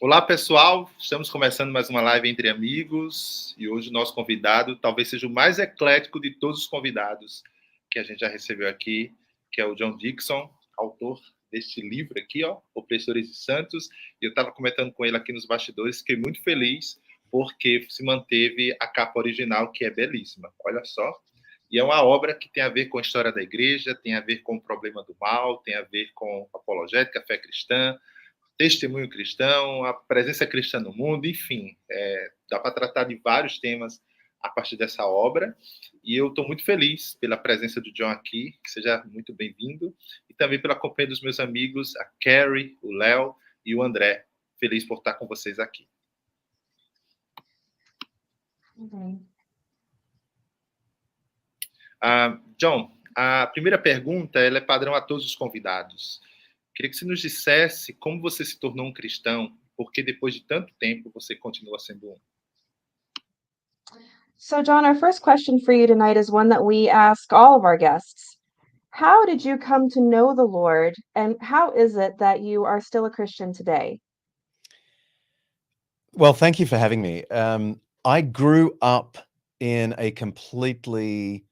Olá, pessoal. Estamos começando mais uma live entre amigos e hoje o nosso convidado talvez seja o mais eclético de todos os convidados que a gente já recebeu aqui, que é o John Dickson, autor deste livro aqui, ó, Opressores e Santos. E eu estava comentando com ele aqui nos bastidores, fiquei muito feliz porque se manteve a capa original, que é belíssima. Olha só. E é uma obra que tem a ver com a história da igreja, tem a ver com o problema do mal, tem a ver com apologética, fé cristã, testemunho cristão, a presença cristã no mundo, enfim, dá para tratar de vários temas a partir dessa obra. E eu estou muito feliz pela presença do John aqui, que seja muito bem-vindo, e também pela companhia dos meus amigos, a Carrie, o Léo e o André. Feliz por estar com vocês aqui. John, a primeira pergunta ela é padrão a todos os convidados. Queria que você nos dissesse como você se tornou um cristão, porque depois de tanto tempo você continua sendo um. So, John, our first question for you tonight is one that we ask all of our guests. How did you come to know the Lord, and how is it that you are still a Christian today? Well, thank you for having me. I grew up in a completely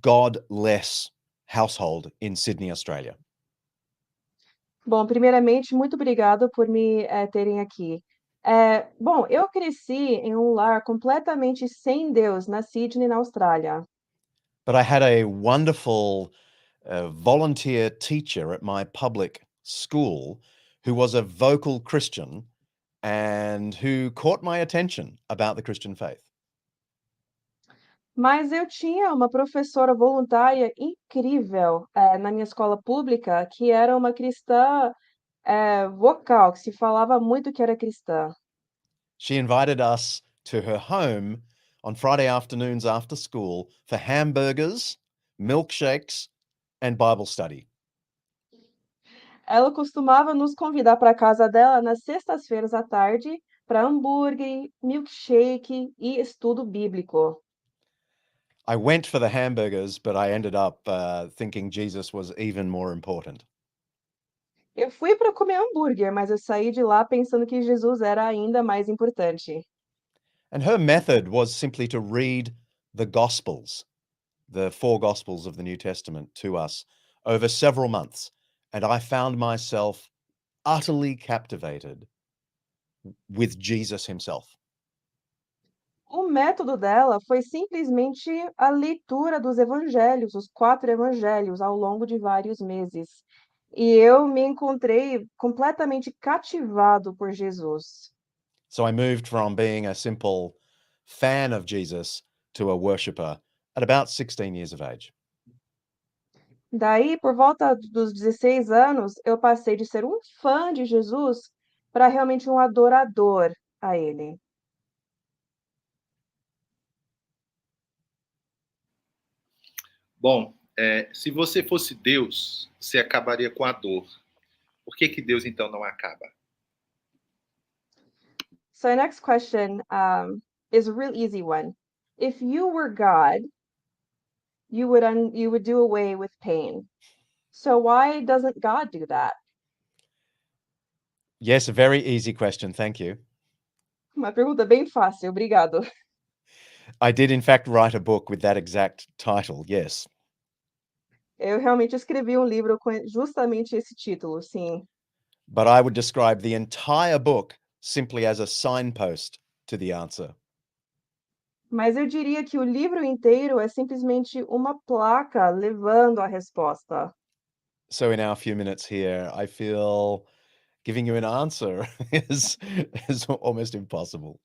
godless household in Sydney, Australia. Bom, primeiramente, muito obrigado por me terem aqui. Bom, eu cresci em um lar completamente sem Deus, na Sydney, na Austrália. But I had a wonderful volunteer teacher at my public school who was a vocal Christian and who caught my attention about the Christian faith. Mas eu tinha uma professora voluntária incrível, na minha escola pública, que era uma cristã, vocal, que se falava muito que era cristã. She invited us to her home on Friday afternoons after school for hamburgers, milkshakes, and Bible study. Ela costumava nos convidar para a casa dela nas sextas-feiras à tarde para hambúrguer, milkshake e estudo bíblico. I went for the hamburgers, but I ended up thinking Jesus was even more important. Eu fui para comer hambúrguer, mas eu saí de lá pensando que Jesus era ainda mais importante. And her method was simply to read the Gospels, the four Gospels of the New Testament, to us over several months. And I found myself utterly captivated with Jesus himself. O método dela foi simplesmente a leitura dos evangelhos, os 4 evangelhos, ao longo de vários meses. E eu me encontrei completamente cativado por Jesus. So I moved from being a simple fan of Jesus to a worshipper at about 16 years of age. Daí, por volta dos 16 anos, eu passei de ser um fã de Jesus para realmente um adorador a ele. Bom, se você fosse Deus, você acabaria com a dor. Por que Deus, então, não acaba? So the next question is a real easy one. If you were God, you would do away with pain. So why doesn't God do that? Yes, a very easy question. Thank you. Uma pergunta bem fácil, obrigado. I did, in fact, write a book with that exact title. Yes. Eu realmente escrevi um livro com justamente esse título, sim. But I would describe the entire book simply as a signpost to the answer. Mas eu diria que o livro inteiro é simplesmente uma placa levando a resposta. So in our few minutes here, I feel giving you an answer is almost impossible.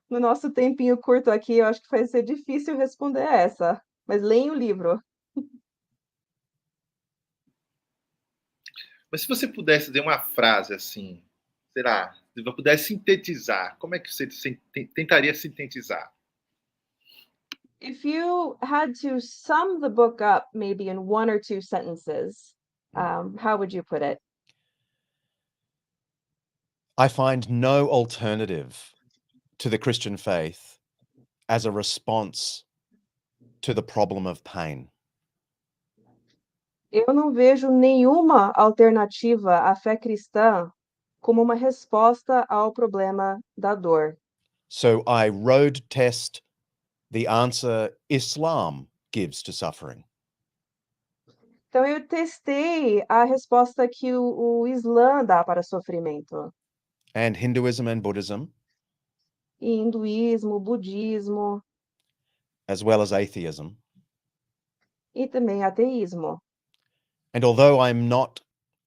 No nosso tempinho curto aqui, eu acho que vai ser difícil responder essa, mas leia o livro. Mas se você pudesse dizer uma frase assim, sei lá, se você pudesse sintetizar, como é que você tentaria sintetizar? If you had to sum the book up maybe in one or two sentences, how would you put it? I find no alternative to the Christian faith as a response to the problem of pain. Eu não vejo nenhuma alternativa à fé cristã como uma resposta ao problema da dor. So I road test the answer Islam gives to suffering. Então eu testei a resposta que o Islã dá para sofrimento, And Hinduism and Buddhism, e hinduísmo, budismo as well as atheism. e também ateísmo. And although I'm not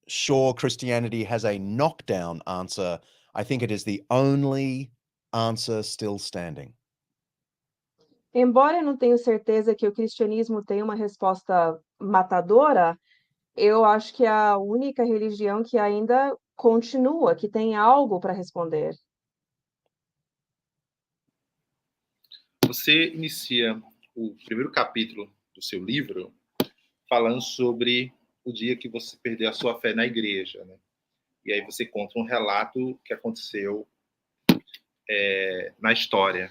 sure Christianity has a knockdown answer, I think it is the only answer still standing. Embora eu não tenha certeza que o cristianismo tem uma resposta matadora, eu acho que é a única religião que ainda continua, que tem algo para responder. Você inicia o primeiro capítulo do seu livro falando sobre o dia que você perdeu a sua fé na igreja, né? E aí você conta um relato que aconteceu na história.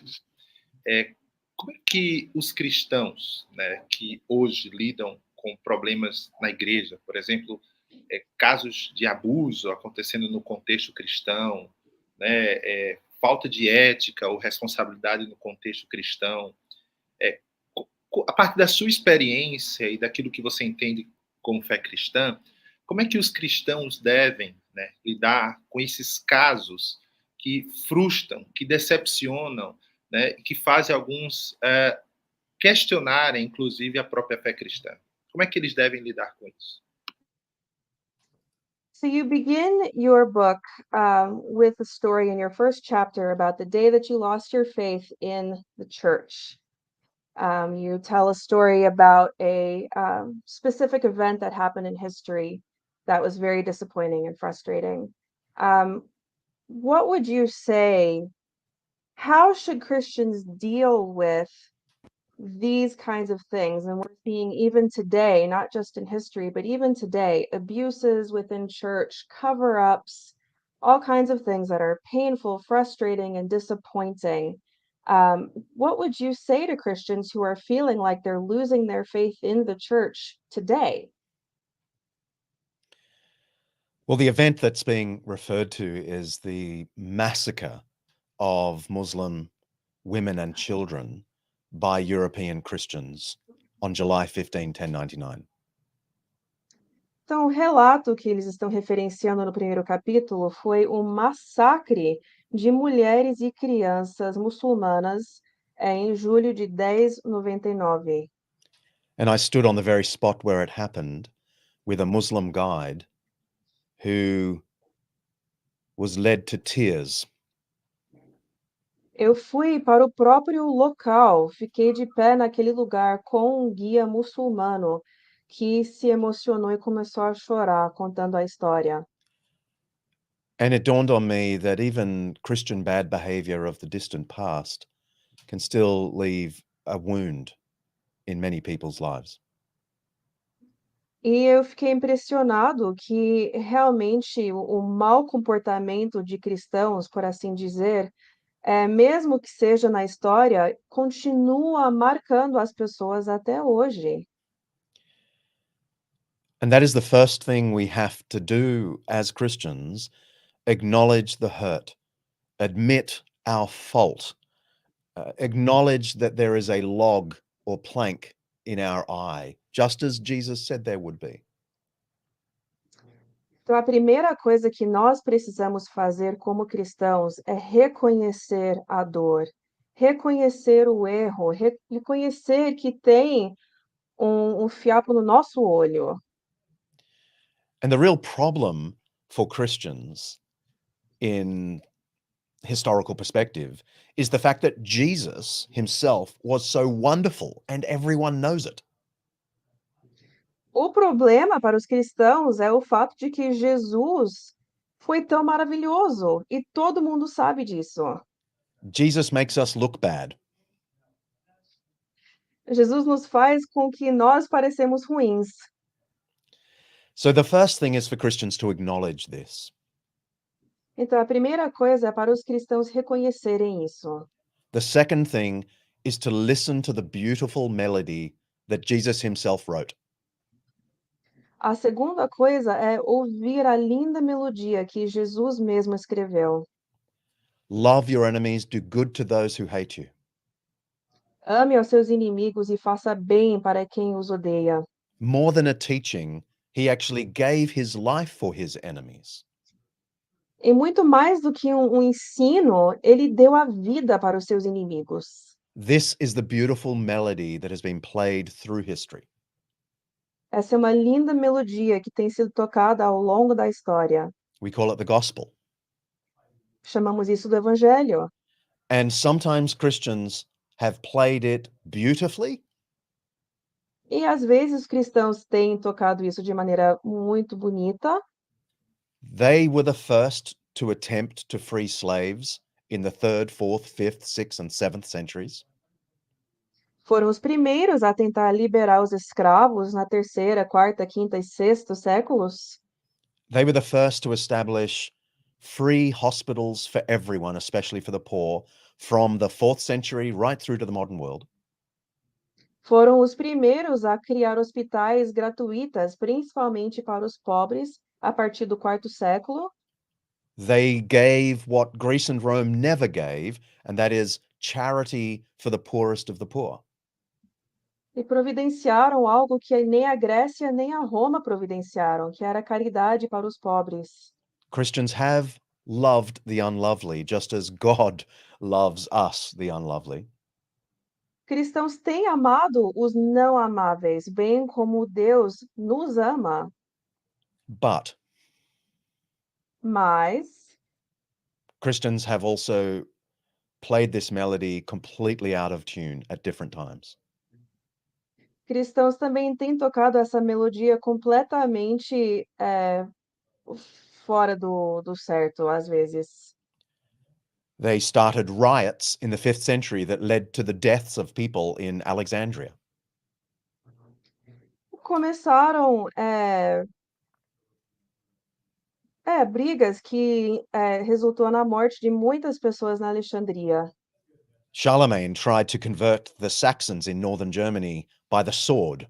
Como é que os cristãos, né, que hoje lidam com problemas na igreja, por exemplo, casos de abuso acontecendo no contexto cristão, né, falta de ética ou responsabilidade no contexto cristão, a partir da sua experiência e daquilo que você entende como fé cristã, como é que os cristãos devem, né, lidar com esses casos que frustram, que decepcionam, né, que fazem alguns questionarem, inclusive, a própria fé cristã? Como é que eles devem lidar com isso? So you begin your book with a story in your first chapter about the day that you lost your faith in the church. You tell a story about a specific event that happened in history that was very disappointing and frustrating. What would you say? How should Christians deal with these kinds of things? And we're seeing even today, not just in history, but even today, abuses within church, cover ups, all kinds of things that are painful, frustrating, and disappointing. What would you say to Christians who are feeling like they're losing their faith in the church today? Well, the event that's being referred to is the massacre of Muslim women and children by European Christians on July 15, 1099. Então, o relato que eles estão referenciando no primeiro capítulo foi o massacre de mulheres e crianças muçulmanas em julho de 1099. And I stood on the very spot where it happened with a Muslim guide who was led to tears. Eu fui para o próprio local, fiquei de pé naquele lugar com um guia muçulmano que se emocionou e começou a chorar contando a história. And it dawned on me that even Christian bad behavior of the distant past can still leave a wound in many people's lives. E eu fiquei impressionado que realmente o mau comportamento de cristãos, por assim dizer, mesmo que seja na história, continua marcando as pessoas até hoje. And that is the first thing we have to do as Christians, acknowledge the hurt, admit our fault, acknowledge that there is a log or plank in our eye, just as Jesus said there would be. Então, a primeira coisa que nós precisamos fazer como cristãos é reconhecer a dor, reconhecer o erro, reconhecer que tem um fiapo no nosso olho. And the real problem for Christians in historical perspective is the fact that Jesus himself was so wonderful and everyone knows it. O problema para os cristãos é o fato de que Jesus foi tão maravilhoso e todo mundo sabe disso. Jesus makes us look bad. Jesus nos faz com que nós parecemos ruins. So the first thing is for Christians to acknowledge this. Então, a primeira coisa é para os cristãos reconhecerem isso. The second thing is to listen to the beautiful melody that Jesus himself wrote. A segunda coisa é ouvir a linda melodia que Jesus mesmo escreveu. Love your enemies, do good to those who hate you. Ame aos seus inimigos e faça bem para quem os odeia. More than a teaching, he actually gave his life for his enemies. E muito mais do que um ensino, ele deu a vida para os seus inimigos. This is the beautiful melody that has been played through history. Essa é uma linda melodia que tem sido tocada ao longo da história. We call it the gospel. Chamamos isso do Evangelho. And sometimes Christians have played it beautifully, E às vezes os cristãos têm tocado isso de maneira muito bonita. they were the first to attempt to free slaves in the 3rd, 4th, 5th, 6th, and 7th centuries. Foram os primeiros a tentar liberar os escravos na terceira, quarta, quinta e sexto séculos. They were the first to establish free hospitals for everyone, especially for the poor, from the 4th century right through to the modern world. Foram os primeiros a criar hospitais gratuitas, principalmente para os pobres, a partir do quarto século. They gave what Greece and Rome never gave, and that is charity for the poorest of the poor. E providenciaram algo que nem a Grécia nem a Roma providenciaram, que era a caridade para os pobres. Christians have loved the unlovely, just as God loves us, the unlovely. Cristãos têm amado os não amáveis, bem como Deus nos ama, But mas Christians have also played this melody completely out of tune at different times. cristãos também têm tocado essa melodia completamente fora do certo, às vezes. They started riots in the 5th century that led to the deaths of people in Alexandria. Começaram brigas que resultou na morte de muitas pessoas na Alexandria. Charlemagne tried to convert the Saxons in northern Germany by the sword.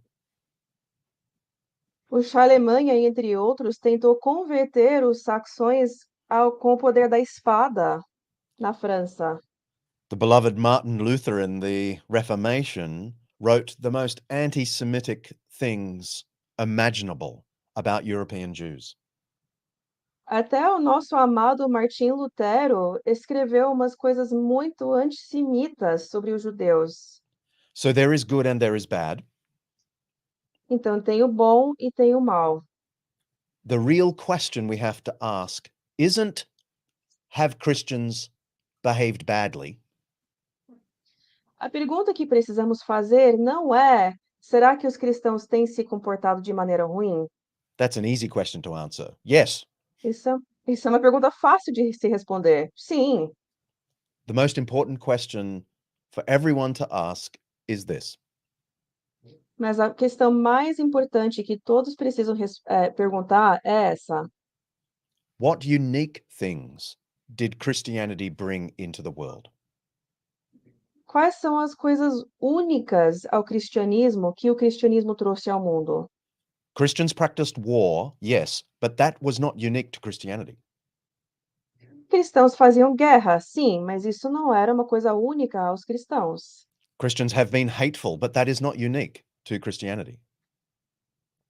O Alemanha, entre outros, tentou converter os saxões com o poder da espada na França. The beloved Martin Luther in the Reformation wrote the most anti-Semitic things imaginable about European Jews. Até o nosso amado Martim Lutero escreveu umas coisas muito antissemitas sobre os judeus. So there is good and there is bad. Então tem o bom e tem o mal. The real question we have to ask isn't, have Christians behaved badly? A pergunta que precisamos fazer não é: será que os cristãos têm se comportado de maneira ruim? That's an easy question to answer. Yes. Isso é uma pergunta fácil de se responder. Sim, The most important question for everyone to ask is this: mas a questão mais importante que todos precisam perguntar é essa: what unique things did Christianity bring into the world? quais são as coisas únicas ao cristianismo que o cristianismo trouxe ao mundo? Christians practiced war, yes, but that was not unique to Christianity. Cristãos faziam guerra, sim, mas isso não era uma coisa única aos cristãos. Christians have been hateful, but that is not unique to Christianity.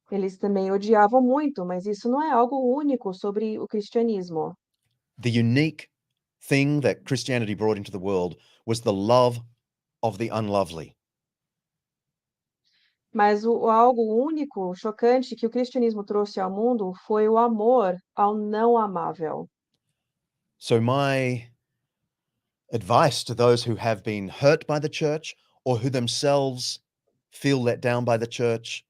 Eles também odiavam muito, mas isso não é algo único sobre o cristianismo. The unique thing that Christianity brought into the world was the love of the unlovely. Mas o algo único, chocante que o cristianismo trouxe ao mundo foi o amor ao não amável. So my advice to those who have been hurt by the church or who themselves feel let down by the church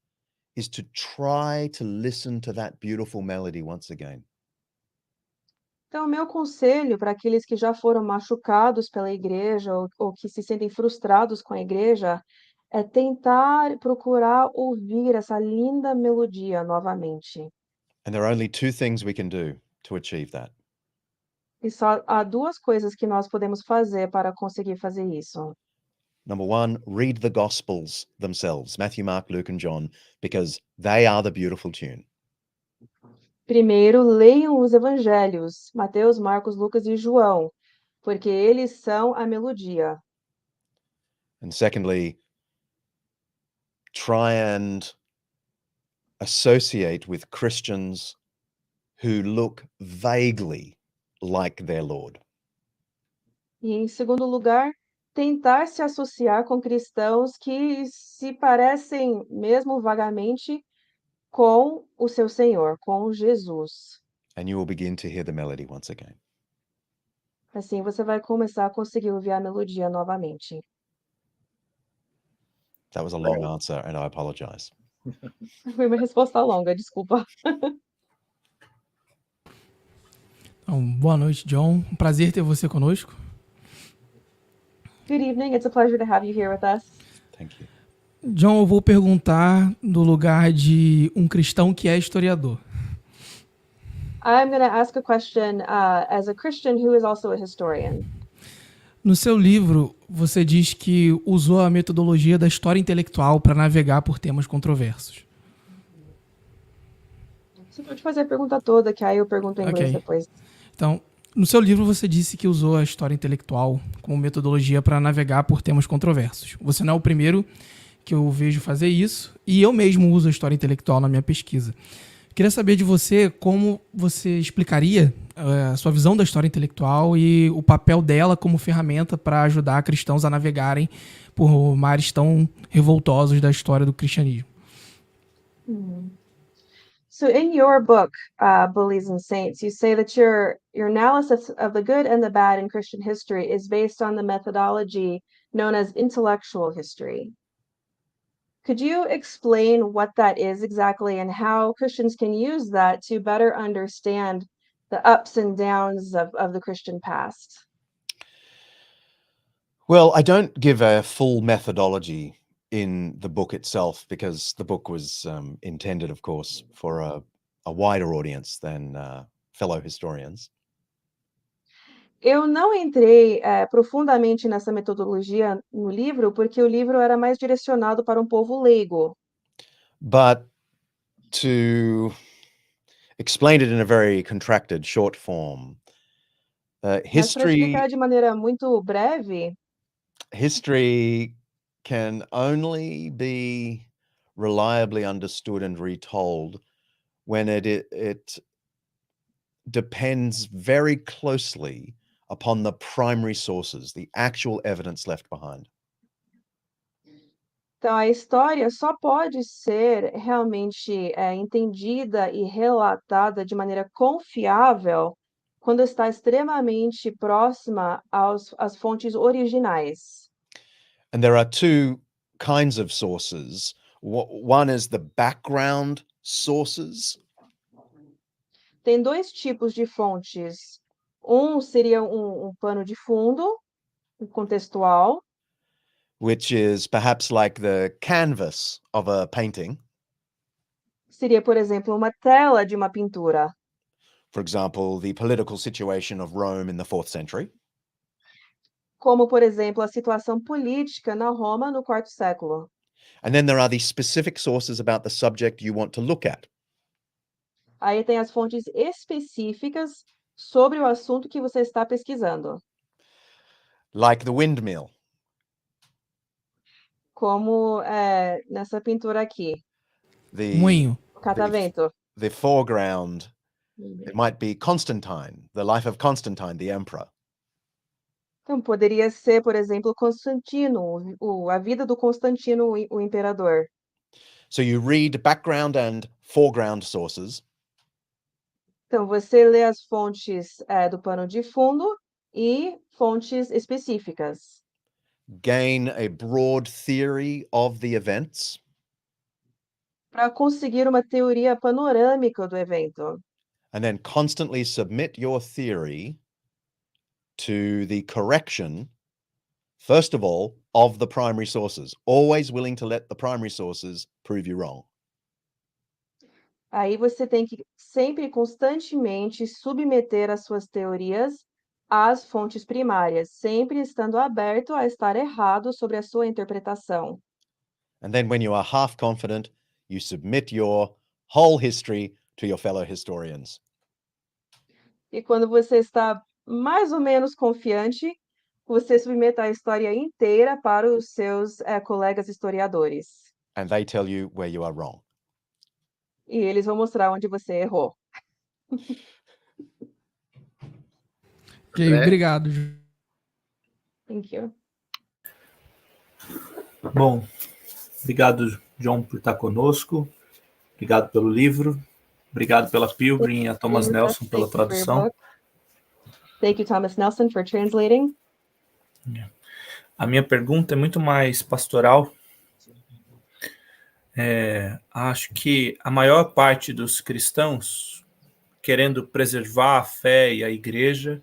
is to try to listen to that beautiful melody once again. Então, o meu conselho para aqueles que já foram machucados pela igreja ou que se sentem frustrados com a igreja é tentar procurar ouvir essa linda melodia novamente. And there are only two things we can do to achieve that. E só há duas coisas que nós podemos fazer para conseguir fazer isso. Number one, read the Gospels themselves, Matthew, Mark, Luke, and John, because they are the beautiful tune. Primeiro, leiam os evangelhos, Mateus, Marcos, Lucas e João, porque eles são a melodia. And secondly, try and associate with Christians who look vaguely like their Lord. E, em segundo lugar, tentar se associar com cristãos que se parecem, mesmo vagamente, com o seu Senhor, com Jesus. And you will begin to hear the melody once again. Assim você vai começar a conseguir ouvir a melodia novamente. That was a long answer, and I apologize. Foi uma resposta longa, desculpa. Então, boa noite, John. Um prazer ter você conosco. Good evening, it's a pleasure to have you here with us. Thank you. John, eu vou perguntar do lugar de um cristão que é historiador. I'm going to ask a question as a Christian who is also a historian. No seu livro, você diz que usou a metodologia da história intelectual para navegar por temas controversos. Você pode fazer a pergunta toda, que aí eu pergunto em inglês depois. Então, no seu livro você disse que usou a história intelectual como metodologia para navegar por temas controversos. Você não é o primeiro que eu vejo fazer isso, e eu mesmo uso a história intelectual na minha pesquisa. Queria saber de você como você explicaria a sua visão da história intelectual e o papel dela como ferramenta para ajudar cristãos a navegarem por mares tão revoltosos da história do cristianismo. So in your book, Bullies and Saints, you say that your analysis of the good and the bad in Christian history is based on the methodology known as intellectual history. Could you explain what that is exactly and how Christians can use that to better understand the ups and downs of the Christian past? Well, I don't give a full methodology in the book itself because the book was intended, of course, for a wider audience than fellow historians. Eu não entrei profundamente nessa metodologia no livro, porque o livro era mais direcionado para um povo leigo. But to explain it in a very contracted, short form, Mas para history explicar de maneira muito breve, can only be reliably understood and retold when it depends very closely upon the primary sources, the actual evidence left behind. então a história só pode ser realmente entendida e relatada de maneira confiável quando está extremamente próxima às fontes originais. And there are two kinds of sources. One is the background sources. Tem dois tipos de fontes. Um seria um pano de fundo, um contextual, Which is perhaps like the canvas of a painting. seria, por exemplo, uma tela de uma pintura. For example, the political situation of Rome in the 4th century. Como, por exemplo, a situação política na Roma no quarto século. And then there are the specific sources about the subject you want to look at. Aí tem as fontes específicas sobre o assunto que você está pesquisando. Like the windmill. Como nessa pintura aqui, Moinho. o catavento. The foreground, it might be Constantine, the life of Constantine, the emperor. Então, poderia ser, por exemplo, Constantino, a vida do Constantino, o imperador. So you read background and foreground sources. Então, você lê as fontes do pano de fundo e fontes específicas. Gain a broad theory of the events. Para conseguir uma teoria panorâmica do evento. And then constantly submit your theory to the correction, first of all, of the primary sources. Always willing to let the primary sources prove you wrong. Aí você tem que sempre constantemente submeter as suas teorias às fontes primárias, sempre estando aberto a estar errado sobre a sua interpretação. And then when you are half confident, you submit your whole history to your fellow historians. E quando você está mais ou menos confiante, você submeta a história inteira para os seus colegas historiadores. And they tell you where you are wrong. E eles vão mostrar onde você errou. Ok, obrigado. Thank you. Bom, obrigado, John, por estar conosco. Obrigado pelo livro. Obrigado pela Pilgrim e a Thomas Nelson pela Thank you for your tradução. book. Thank you, Thomas Nelson, for translating. A minha pergunta é muito mais pastoral. Acho que a maior parte dos cristãos, querendo preservar a fé e a igreja,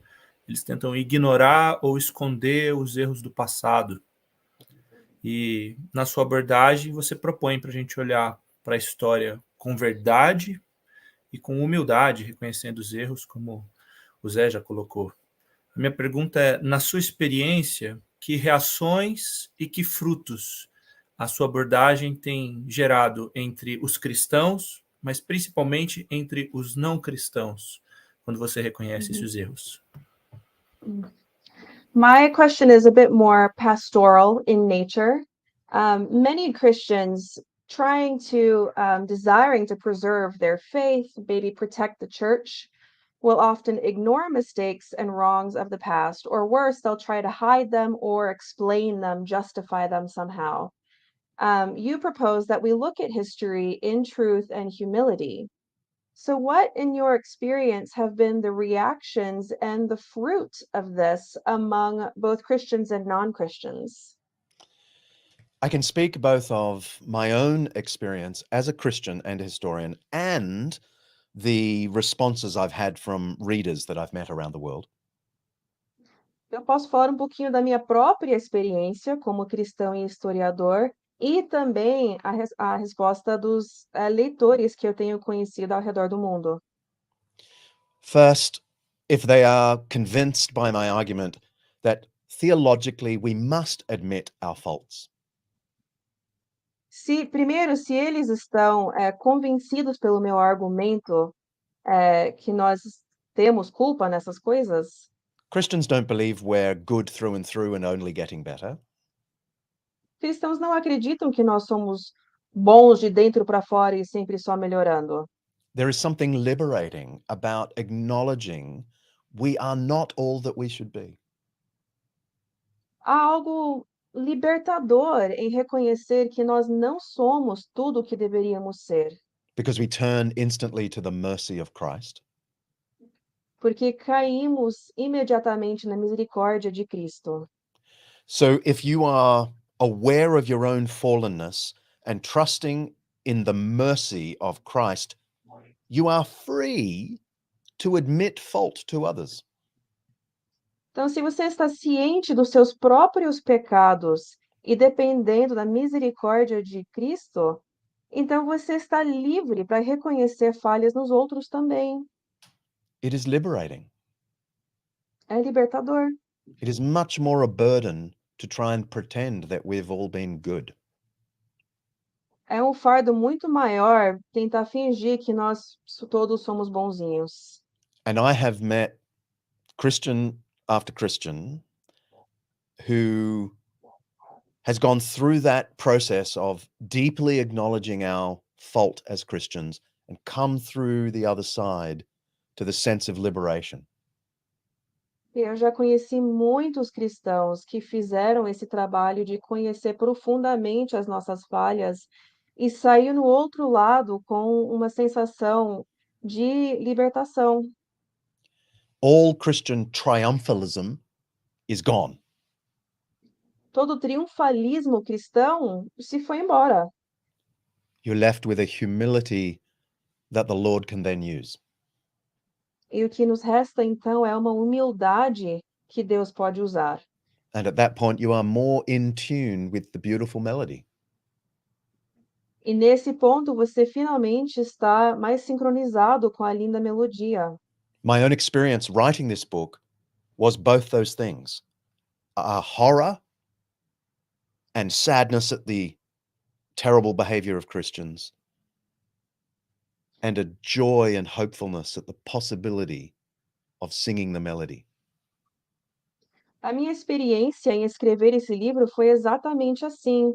eles tentam ignorar ou esconder os erros do passado. E na sua abordagem você propõe para a gente olhar para a história com verdade e com humildade, reconhecendo os erros, como o Zé já colocou. A minha pergunta é, na sua experiência, que reações e que frutos a sua abordagem tem gerado entre os cristãos, mas principalmente entre os não cristãos, quando você reconhece esses erros? My question is a bit more pastoral in nature. Many Christians desiring to preserve their faith, maybe protect the church, will often ignore mistakes and wrongs of the past, or worse, they'll try to hide them or explain them, justify them somehow. You propose that we look at history in truth and humility. So, what, in your experience, have been the reactions and the fruit of this among both Christians and non-Christians? I can speak both of my own experience as a Christian and a historian and the responses I've had from readers that I've met around the world. Eu posso falar um pouquinho da minha própria experiência como cristão e historiador e também a resposta dos leitores que eu tenho conhecido ao redor do mundo. First, if they are convinced by my argument that theologically we must admit our faults. Primeiro, se eles estão convencidos pelo meu argumento que nós temos culpa nessas coisas, Christians don't believe we're good through and only getting better. cristãos não acreditam que nós somos bons de dentro para fora e sempre só melhorando. There is something liberating about acknowledging we are not all that we should be. Há algo libertador em reconhecer que nós não somos tudo o que deveríamos ser, Because we turn instantly to the mercy of Christ. porque caímos imediatamente na misericórdia de Cristo. So if you are aware of your own fallenness and trusting in the mercy of Christ, you are free to admit fault to others. Então, se você está ciente dos seus próprios pecados e dependendo da misericórdia de Cristo, então você está livre para reconhecer falhas nos outros também. It is liberating. É libertador. It is much more a burden to try and pretend that we've all been good. É um fardo muito maior tentar fingir que nós todos somos bonzinhos. And I have met Christian after Christian who has gone through that process of deeply acknowledging our fault as Christians and come through the other side to the sense of liberation. Eu já conheci muitos cristãos que fizeram esse trabalho de conhecer profundamente as nossas falhas e sair no outro lado com uma sensação de libertação. All Christian triumphalism is gone. Todo triunfalismo cristão se foi embora. You're left with a humility that the Lord can then use. E o que nos resta então é uma humildade que Deus pode usar. And at that point, you are more in tune with the beautiful melody. E nesse ponto você finalmente está mais sincronizado com a linda melodia. My own experience writing this book was both those things, a horror and sadness at the terrible behavior of Christians, and a joy and hopefulness at the possibility of singing the melody. A minha experiência em escrever esse livro foi exatamente assim.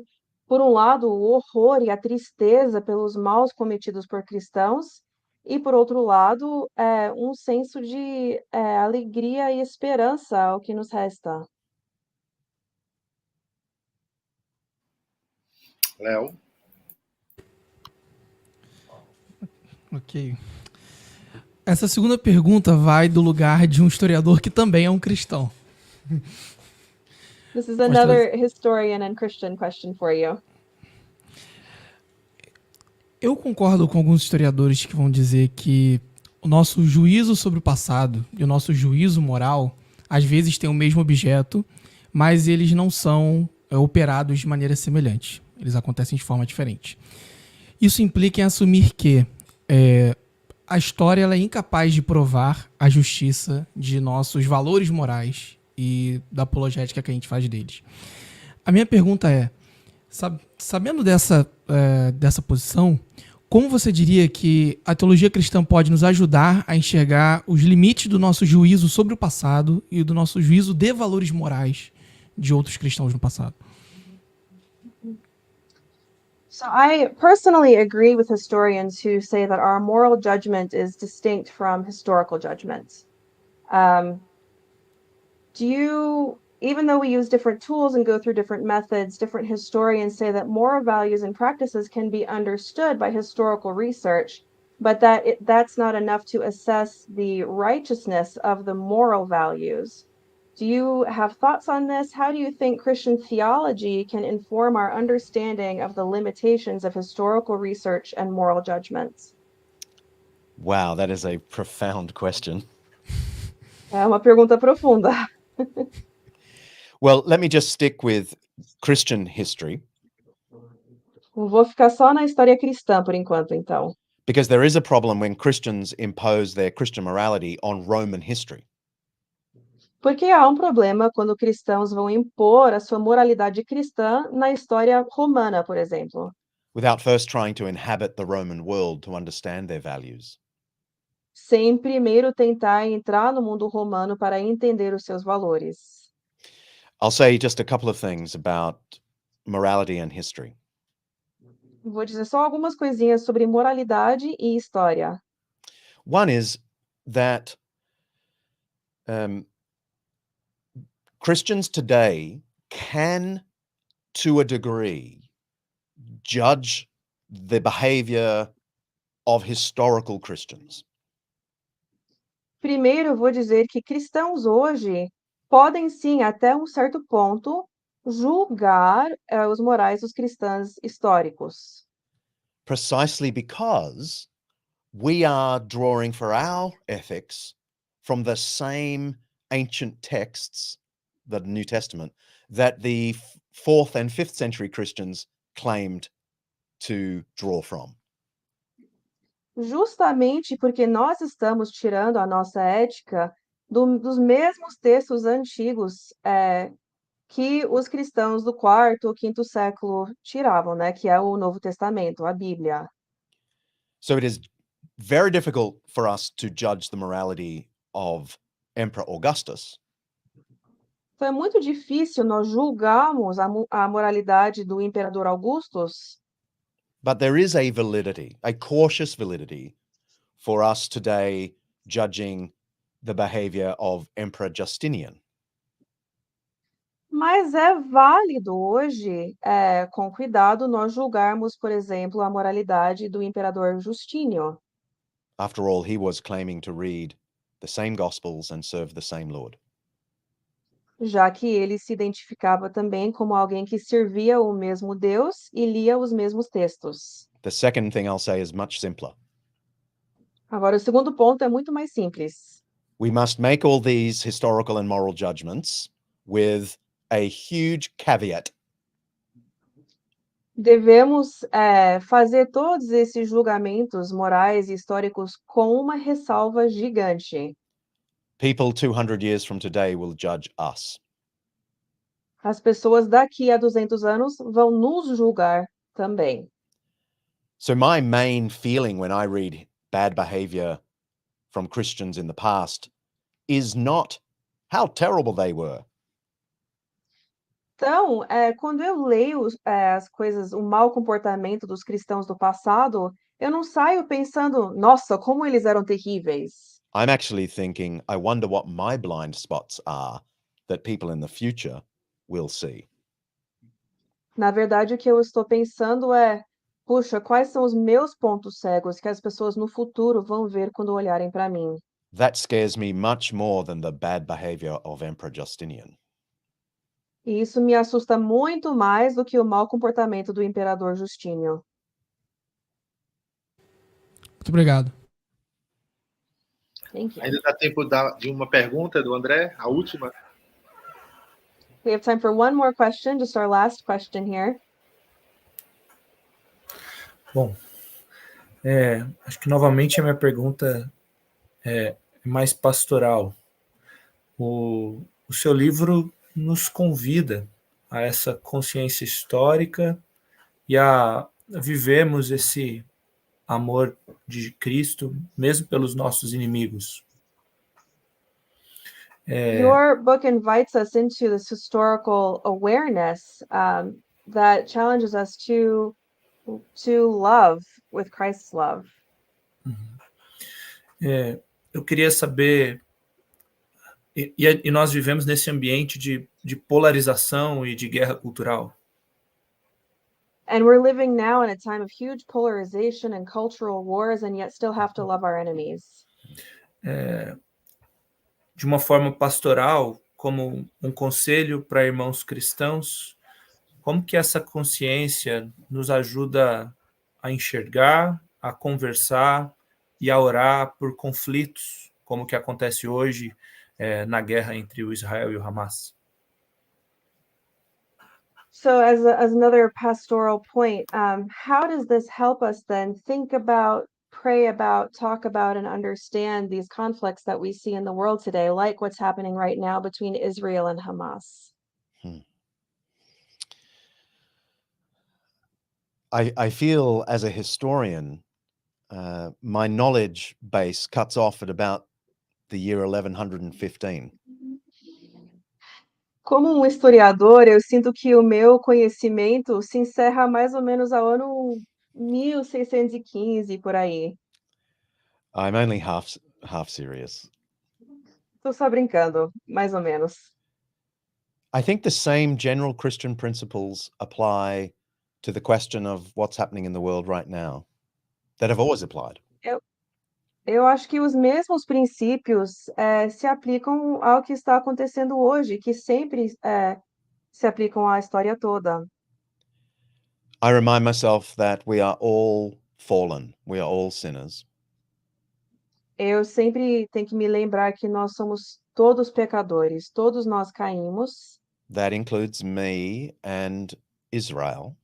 Por um lado, o horror e a tristeza pelos maus cometidos por cristãos, e por outro lado, um senso de alegria e esperança ao que nos resta. Léo? Ok. Essa segunda pergunta vai do lugar de um historiador que também é um cristão. This is another historian and Christian question for you. Eu concordo com alguns historiadores que vão dizer que o nosso juízo sobre o passado e o nosso juízo moral às vezes têm o mesmo objeto, mas eles não são operados de maneira semelhante. Eles acontecem de forma diferente. Isso implica em assumir que a história ela é incapaz de provar a justiça de nossos valores morais e da apologética que a gente faz deles. A minha pergunta é, sabendo dessa posição, como você diria que a teologia cristã pode nos ajudar a enxergar os limites do nosso juízo sobre o passado e do nosso juízo de valores morais de outros cristãos no passado? So I personally agree with historians who say that our moral judgment is distinct from historical judgment. Even though we use different tools and go through different methods, different historians say that moral values and practices can be understood by historical research, but that's not enough to assess the righteousness of the moral values. Do you have thoughts on this? How do you think Christian theology can inform our understanding of the limitations of historical research and moral judgments? Wow, that is a profound question. É uma pergunta profunda. Well, let me just stick with Christian history. Vou ficar só na história cristã por enquanto, então. Because there is a problem when Christians impose their Christian morality on Roman history. Porque há um problema quando cristãos vão impor a sua moralidade cristã na história romana, por exemplo, Without first trying to inhabit the Roman world to understand their values. sem primeiro tentar entrar no mundo romano para entender os seus valores. I'll say just a couple of things about morality and history. Vou dizer só algumas coisinhas sobre moralidade e história. One is that Christians today can, to a degree, judge the behavior of historical Christians. Primeiro, vou dizer que cristãos hoje podem sim, até um certo ponto, julgar os morais dos cristãos históricos. Precisely because we are drawing for our ethics from the same ancient texts, the New Testament, that the 4th and 5th century Christians claimed to draw from. Justamente porque nós estamos tirando a nossa ética dos mesmos textos antigos que os cristãos do 4º ou 5º século tiravam, né? Que é o Novo Testamento, a Bíblia. So it is very difficult for us to judge the morality of Emperor Augustus. Foi muito difícil nós julgarmos a moralidade do imperador Augustus, But there is a validity, a cautious validity, for us today judging the behavior of Emperor Justinian. mas é válido hoje, com cuidado, nós julgarmos, por exemplo, a moralidade do imperador Justínio. After all, he was claiming to read the same Gospels and serve the same Lord. Já que ele se identificava também como alguém que servia o mesmo Deus e lia os mesmos textos. The second thing I'll say is much simpler. Agora, o segundo ponto é muito mais simples. We must make all these historical and moral judgments with a huge caveat. Devemos fazer todos esses julgamentos morais e históricos com uma ressalva gigante. People 200 years from today will judge us. As pessoas daqui a 200 anos vão nos julgar também. So my main feeling when I read bad behavior from Christians in the past is not how terrible they were. Então, quando eu leio as coisas, o mau comportamento dos cristãos do passado, eu não saio pensando, nossa, como eles eram terríveis. I'm actually thinking, I wonder what my blind spots are that people in the future will see. Na verdade, o que eu estou pensando é, puxa, quais são os meus pontos cegos que as pessoas no futuro vão ver quando olharem para mim? That scares me much more than the bad behavior of Emperor Justinian. E isso me assusta muito mais do que o mau comportamento do imperador Justínio. Muito obrigado. Thank you. Ainda dá tempo de uma pergunta do André, a última? We have time for one more question, just our last question here. Bom, acho que novamente a minha pergunta é mais pastoral. O seu livro nos convida a essa consciência histórica e a vivemos esse amor de Cristo, mesmo pelos nossos inimigos. Your book invites us into this historical awareness that challenges us to love with Christ's love. Eu queria saber, e nós vivemos nesse ambiente de polarização e de guerra cultural. And we're living now in a time of huge polarization and cultural wars, and yet still have to love our enemies. De uma forma pastoral, como um conselho para irmãos cristãos, como que essa consciência nos ajuda a enxergar, a conversar e a orar por conflitos, como que acontece hoje na guerra entre o Israel e o Hamas? So as another pastoral point, how does this help us then think about, pray about, talk about, and understand these conflicts that we see in the world today, like what's happening right now between Israel and Hamas? I feel as a historian, my knowledge base cuts off at about the year 1115. Como historiador, eu sinto que o meu conhecimento se encerra mais ou menos ao ano 1615, por aí. I'm only half serious. Tô só brincando, mais ou menos. I think the same general Christian principles apply to the question of what's happening in the world right now that have always applied. Eu acho que os mesmos princípios se aplicam ao que está acontecendo hoje, que sempre se aplicam à história toda. I remind myself that we are all fallen, we are all sinners. Eu sempre tenho que me lembrar que nós somos todos pecadores, todos nós caímos. That includes me and Israel.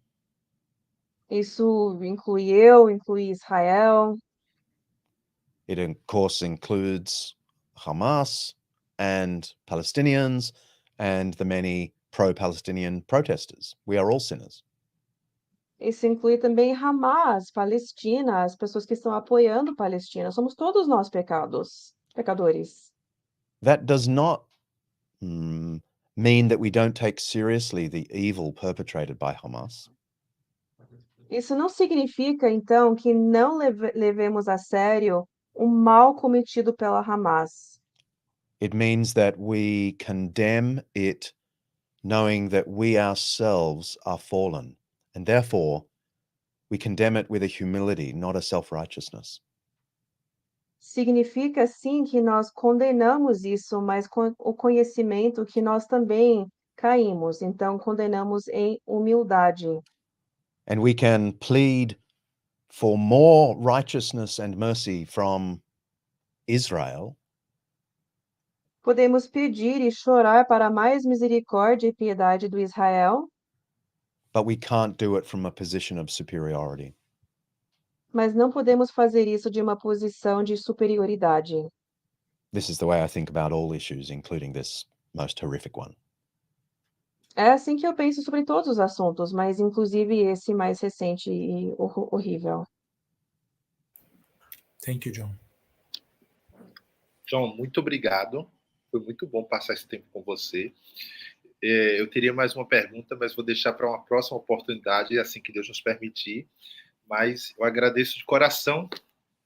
Isso inclui eu, inclui Israel. It, of course, includes Hamas and Palestinians and the many pro-Palestinian protesters. We are all sinners. Isso inclui também Hamas, Palestina, as pessoas que estão apoiando Palestina. Somos todos nós pecadores. That does not mean that we don't take seriously the evil perpetrated by Hamas. Isso não significa, então, que não levemos a sério o mal cometido pela Hamas. It means that we condemn it knowing that we ourselves are fallen, and therefore we condemn it with a humility, not a self-righteousness. Significa, sim, que nós condenamos isso, mas com o conhecimento que nós também caímos. Então, condenamos em humildade. And we can plead for more righteousness and mercy from Israel. Podemos pedir e chorar para mais misericórdia e piedade do Israel, But we can't do it from a position of superiority. mas não podemos fazer isso de uma posição de superioridade. This is the way I think about all issues, including this most horrific one. É assim que eu penso sobre todos os assuntos, mas inclusive esse mais recente e horrível. Thank you, John. John, muito obrigado. Foi muito bom passar esse tempo com você. Eu teria mais uma pergunta, mas vou deixar para uma próxima oportunidade, assim que Deus nos permitir. Mas eu agradeço de coração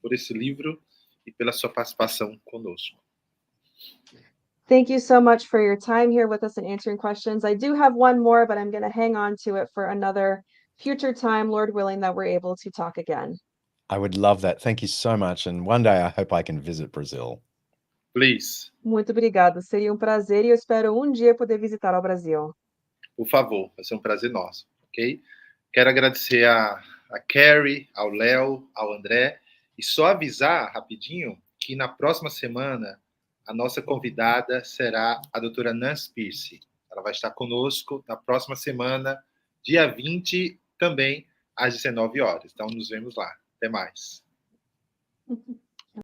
por esse livro e pela sua participação conosco. Thank you so much for your time here with us and answering questions. I do have one more, but I'm going to hang on to it for another future time, Lord willing, that we're able to talk again. I would love that. Thank you so much. And one day I hope I can visit Brazil. Please. Muito obrigada. Seria um prazer e eu espero um dia poder visitar o Brasil. Por favor, vai ser um prazer nosso, ok? Quero agradecer a Carrie, ao Léo, ao André, e só avisar rapidinho que na próxima semana a nossa convidada será a doutora Nancy Pierce. Ela vai estar conosco na próxima semana, dia 20, também às 19 horas. Então, nos vemos lá. Até mais.